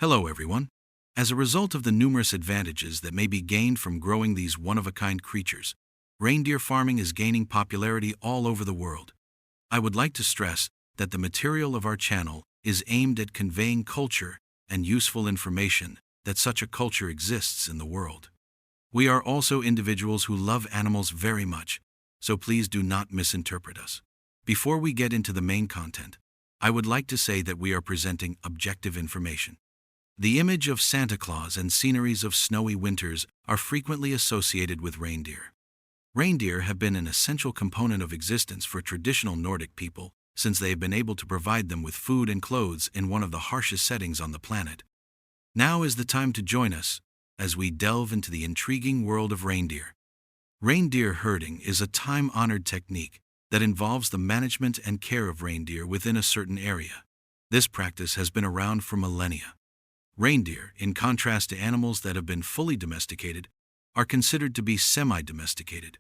Hello, everyone. As a result of the numerous advantages that may be gained from growing these one-of-a-kind creatures, reindeer farming is gaining popularity all over the world. I would like to stress that the material of our channel is aimed at conveying culture and useful information that such a culture exists in the world. We are also individuals who love animals very much, so please do not misinterpret us. Before we get into the main content, I would like to say that we are presenting objective information. The image of Santa Claus and sceneries of snowy winters are frequently associated with reindeer. Reindeer have been an essential component of existence for traditional Nordic people, since they have been able to provide them with food and clothes in one of the harshest settings on the planet. Now is the time to join us as we delve into the intriguing world of reindeer. Reindeer herding is a time-honored technique that involves the management and care of reindeer within a certain area. This practice has been around for millennia. Reindeer, in contrast to animals that have been fully domesticated, are considered to be semi-domesticated.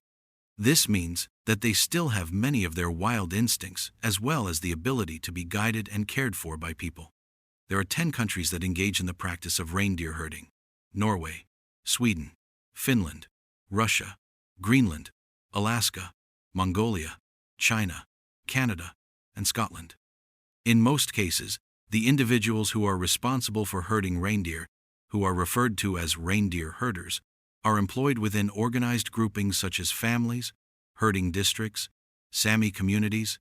This means that they still have many of their wild instincts as well as the ability to be guided and cared for by people. There are 10 countries that engage in the practice of reindeer herding: Norway, Sweden, Finland, Russia, Greenland, Alaska, Mongolia, China, Canada, and Scotland. In most cases, the individuals who are responsible for herding reindeer, who are referred to as reindeer herders, are employed within organized groupings such as families, herding districts, Sami communities,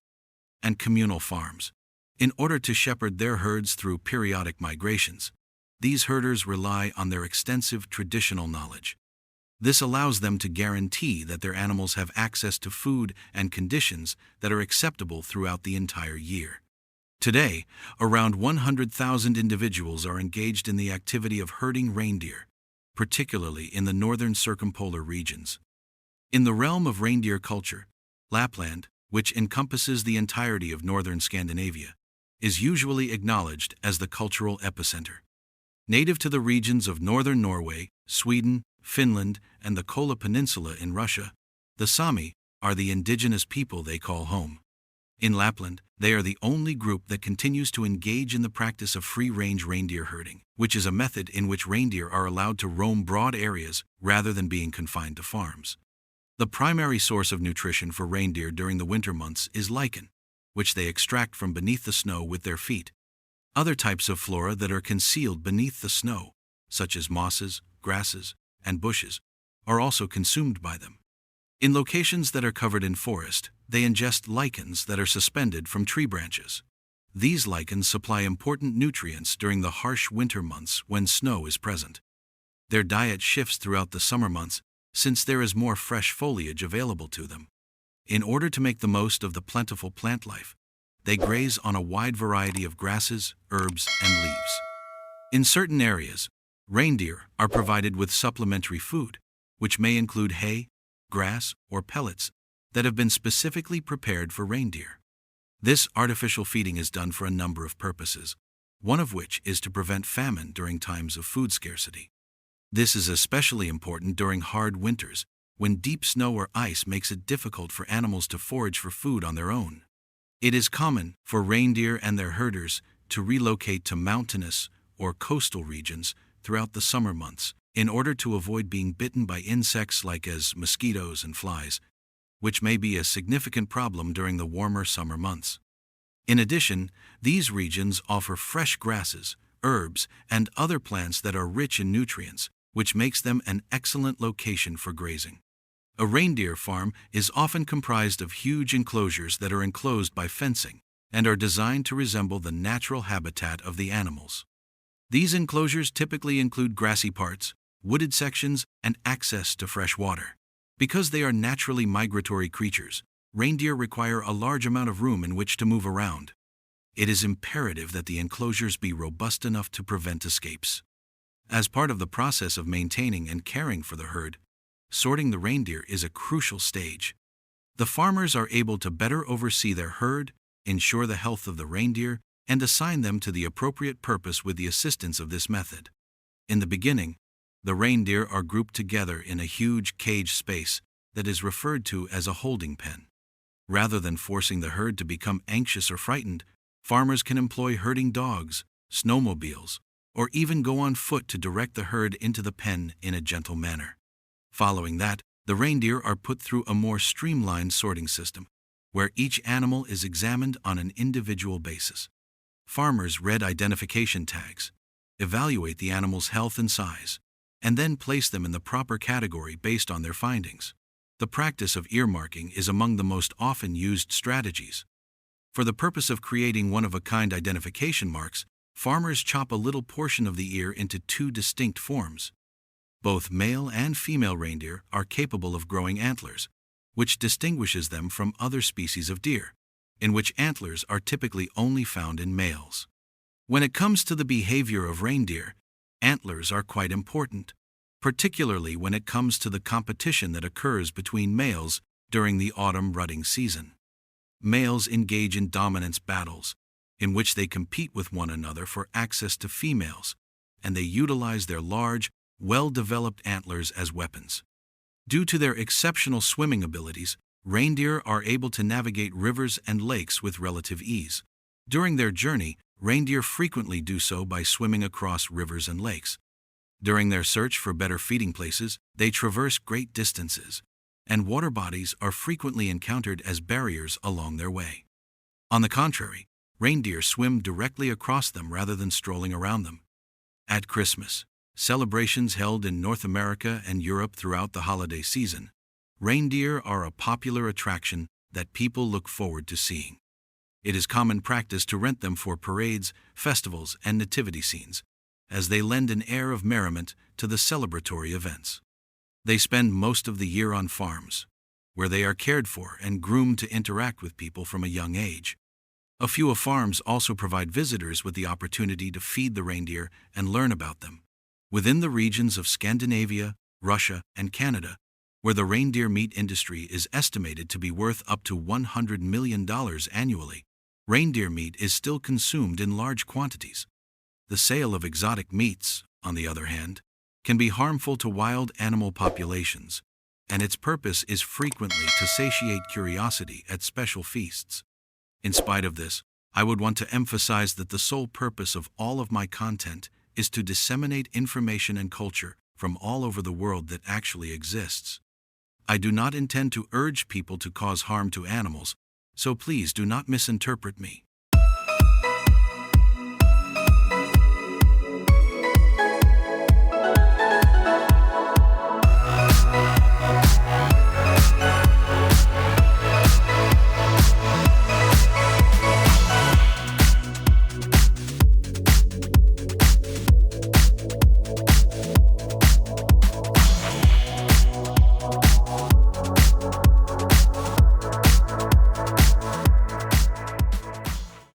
and communal farms. In order to shepherd their herds through periodic migrations, these herders rely on their extensive traditional knowledge. This allows them to guarantee that their animals have access to food and conditions that are acceptable throughout the entire year. Today, around 100,000 individuals are engaged in the activity of herding reindeer, particularly in the northern circumpolar regions. In the realm of reindeer culture, Lapland, which encompasses the entirety of northern Scandinavia, is usually acknowledged as the cultural epicenter. Native to the regions of northern Norway, Sweden, Finland, and the Kola Peninsula in Russia, the Sami are the indigenous people they call home. In Lapland, they are the only group that continues to engage in the practice of free-range reindeer herding, which is a method in which reindeer are allowed to roam broad areas rather than being confined to farms. The primary source of nutrition for reindeer during the winter months is lichen, which they extract from beneath the snow with their feet. Other types of flora that are concealed beneath the snow, such as mosses, grasses, and bushes, are also consumed by them. In locations that are covered in forest, they ingest lichens that are suspended from tree branches. These lichens supply important nutrients during the harsh winter months when snow is present. Their diet shifts throughout the summer months since there is more fresh foliage available to them. In order to make the most of the plentiful plant life, they graze on a wide variety of grasses, herbs, and leaves. In certain areas, reindeer are provided with supplementary food, which may include hay, grass, or pellets that have been specifically prepared for reindeer. This artificial feeding is done for a number of purposes, one of which is to prevent famine during times of food scarcity. This is especially important during hard winters, when deep snow or ice makes it difficult for animals to forage for food on their own. It is common for reindeer and their herders to relocate to mountainous or coastal regions throughout the summer months in order to avoid being bitten by insects like as mosquitoes and flies, which may be a significant problem during the warmer summer months. In addition, these regions offer fresh grasses, herbs, and other plants that are rich in nutrients, which makes them an excellent location for grazing. A reindeer farm is often comprised of huge enclosures that are enclosed by fencing and are designed to resemble the natural habitat of the animals. These enclosures typically include grassy parts, wooded sections, and access to fresh water. Because they are naturally migratory creatures, reindeer require a large amount of room in which to move around. It is imperative that the enclosures be robust enough to prevent escapes. As part of the process of maintaining and caring for the herd, sorting the reindeer is a crucial stage. The farmers are able to better oversee their herd, ensure the health of the reindeer, and assign them to the appropriate purpose with the assistance of this method. In the beginning, the reindeer are grouped together in a huge cage space that is referred to as a holding pen. Rather than forcing the herd to become anxious or frightened, farmers can employ herding dogs, snowmobiles, or even go on foot to direct the herd into the pen in a gentle manner. Following that, the reindeer are put through a more streamlined sorting system, where each animal is examined on an individual basis. Farmers read identification tags, evaluate the animal's health and size, and then place them in the proper category based on their findings. The practice of earmarking is among the most often used strategies. For the purpose of creating one-of-a-kind identification marks, farmers chop a little portion of the ear into two distinct forms. Both male and female reindeer are capable of growing antlers, which distinguishes them from other species of deer, in which antlers are typically only found in males. When it comes to the behavior of reindeer, antlers are quite important, particularly when it comes to the competition that occurs between males during the autumn rutting season. Males engage in dominance battles, in which they compete with one another for access to females, and they utilize their large, well-developed antlers as weapons. Due to their exceptional swimming abilities, reindeer are able to navigate rivers and lakes with relative ease. During their journey, reindeer frequently do so by swimming across rivers and lakes. During their search for better feeding places, they traverse great distances, and water bodies are frequently encountered as barriers along their way. On the contrary, reindeer swim directly across them rather than strolling around them. At Christmas, celebrations held in North America and Europe throughout the holiday season, reindeer are a popular attraction that people look forward to seeing. It is common practice to rent them for parades, festivals, and nativity scenes, as they lend an air of merriment to the celebratory events. They spend most of the year on farms, where they are cared for and groomed to interact with people from a young age. A few farms also provide visitors with the opportunity to feed the reindeer and learn about them. Within the regions of Scandinavia, Russia, and Canada, where the reindeer meat industry is estimated to be worth up to $100 million annually, reindeer meat is still consumed in large quantities. The sale of exotic meats, on the other hand, can be harmful to wild animal populations, and its purpose is frequently to satiate curiosity at special feasts. In spite of this, I would want to emphasize that the sole purpose of all of my content is to disseminate information and culture from all over the world that actually exists. I do not intend to urge people to cause harm to animals, so please do not misinterpret me.